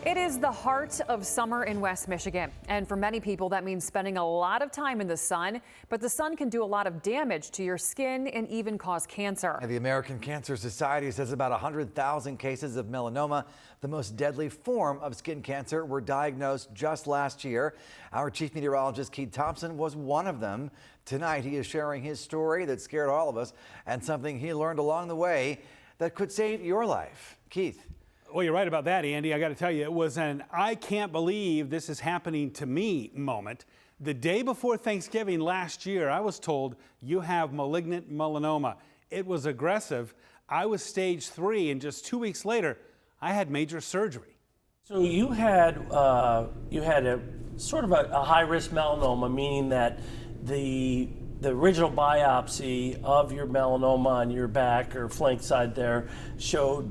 It is the heart of summer in West Michigan, and for many people that means spending a lot of time in the sun, but the sun can do a lot of damage to your skin and even cause cancer. The American Cancer Society says about 100,000 cases of melanoma, the most deadly form of skin cancer, were diagnosed just last year. Our chief meteorologist Keith Thompson was one of them. Tonight he is sharing his story that scared all of us and something he learned along the way that could save your life. Keith. Well, you're right about that, Andy. I got to tell you, it was an I can't believe this is happening to me moment. The day before Thanksgiving last year, I was told you have malignant melanoma. It was aggressive. I was stage 3, and just 2 weeks later, I had major surgery. So you had a sort of a high-risk melanoma, meaning that the original biopsy of your melanoma on your back or flank side there showed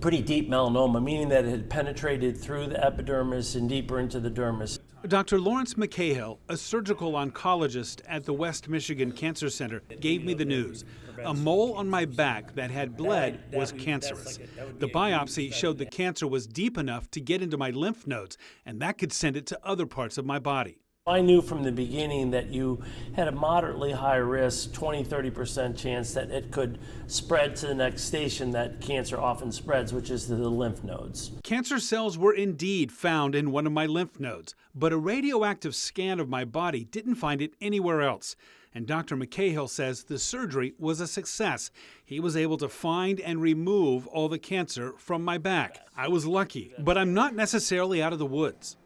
pretty deep melanoma, meaning that it had penetrated through the epidermis and deeper into the dermis. Dr. Lawrence McCahill, a surgical oncologist at the West Michigan Cancer Center, gave me the news. A mole on my back that had bled was cancerous. The biopsy showed the cancer was deep enough to get into my lymph nodes, and that could send it to other parts of my body. I knew from the beginning that you had a moderately high risk, 20-30% chance that it could spread to the next station that cancer often spreads, which is to the lymph nodes. Cancer cells were indeed found in one of my lymph nodes, but a radioactive scan of my body didn't find it anywhere else. And Dr. McCahill says the surgery was a success. He was able to find and remove all the cancer from my back. I was lucky, but I'm not necessarily out of the woods.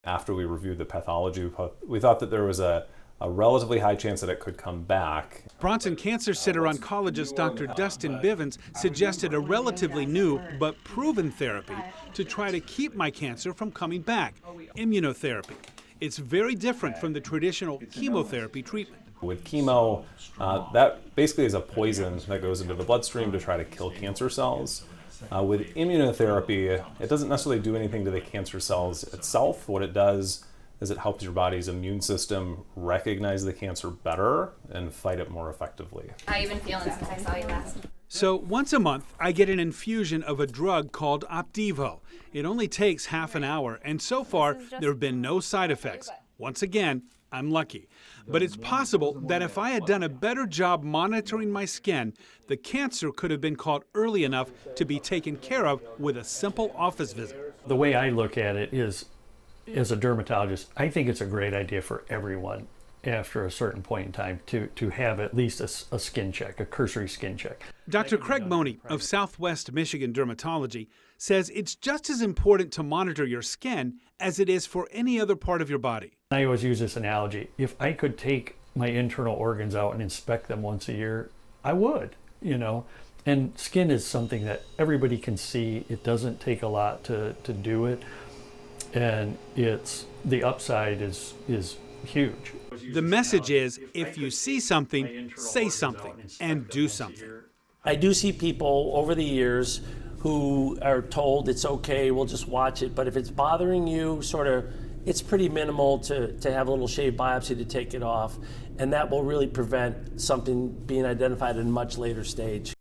After we reviewed the pathology, we thought that there was a relatively high chance that it could come back. Bronson Cancer Center oncologist Dr. Dustin Bivens suggested a relatively new but proven therapy to try to keep my cancer from coming back, immunotherapy. It's very different from the traditional chemotherapy treatment. With chemo, that basically is a poison that goes into the bloodstream to try to kill cancer cells. With immunotherapy, it doesn't necessarily do anything to the cancer cells itself. What it does is it helps your body's immune system recognize the cancer better and fight it more effectively. How you been feeling since I saw you last? So once a month, I get an infusion of a drug called Opdivo. It only takes half an hour, and so far, there have been no side effects. Once again, I'm lucky. But it's possible that if I had done a better job monitoring my skin, the cancer could have been caught early enough to be taken care of with a simple office visit. The way I look at it is, as a dermatologist, I think it's a great idea for everyone after a certain point in time to have at least a skin check, a cursory skin check. Dr. Craig Money of Southwest Michigan Dermatology says it's just as important to monitor your skin as it is for any other part of your body. I always use this analogy. If I could take my internal organs out and inspect them once a year, I would, you know. And skin is something that everybody can see. It doesn't take a lot to do it. And the upside is huge. The message is, if you see something, say something and do something. I do see people over the years who are told it's okay, we'll just watch it, but if it's bothering you, it's pretty minimal to have a little shave biopsy to take it off, and that will really prevent something being identified at a much later stage.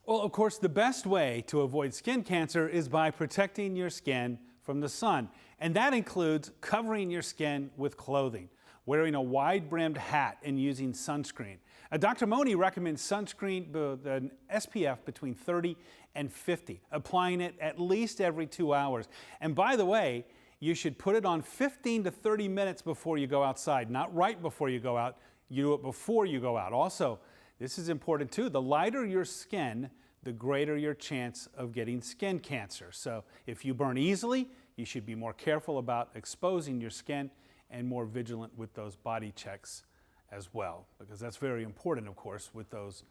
Well, of course, the best way to avoid skin cancer is by protecting your skin from the sun, and that includes covering your skin with clothing, wearing a wide-brimmed hat, and using sunscreen. Dr. Money recommends sunscreen with an SPF between 30 and 50, applying it at least every 2 hours. And by the way, you should put it on 15 to 30 minutes before you go outside, not right before you go out. You do it before you go out. Also, this is important too, the lighter your skin, the greater your chance of getting skin cancer. So if you burn easily, you should be more careful about exposing your skin and more vigilant with those body checks as well, because that's very important, of course, with those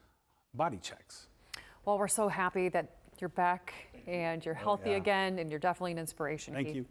body checks. Well, we're so happy that you're back and you're healthy again, and you're definitely an inspiration. Thank Keith. you.